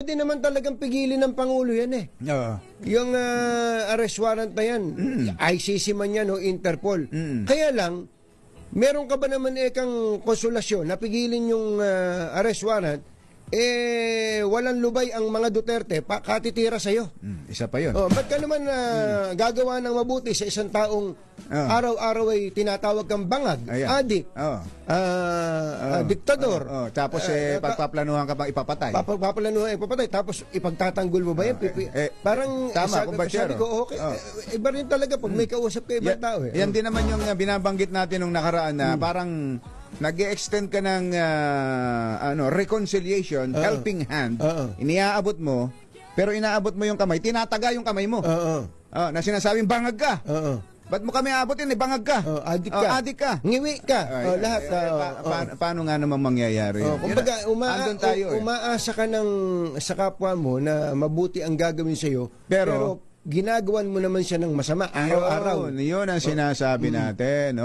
pwede naman talagang pigilin ng Pangulo yan eh. Oo. Yung arrest warrant na yan, ICC man yan o Interpol. Kaya lang, meron ka ba naman kang konsolasyon na pigilin yung arrest warrant, walang lubay ang mga Duterte, katitira sa'yo. Isa pa yun. Ba't ka naman gagawa ng mabuti sa isang taong araw-araw ay tinatawag kang bangag, adik, diktador. Tapos pagpaplanuhan ka bang ipapatay. Paplanuhan ipapatay, tapos ipagtatanggol mo ba yan? Parang, tama, sabi ko, okay, iba rin talaga pag may kausap ka ibang tao. Yan din naman yung binabanggit natin nung nakaraan na parang nag-extend ka ng reconciliation, helping hand, iniaabot mo, pero inaabot mo yung kamay, tinataga yung kamay mo. Na sinasabing bangag ka. Ba't mo kami aabotin? Bangag ka. Adik ka. Adik ka. Ngiwi ka. Lahat. Paano nga naman mangyayari? Kumbaga, umaasa ka sa kapwa mo na mabuti ang gagawin sa'yo, pero ginagawan mo naman siya ng masama araw-araw. Yun ang sinasabi natin.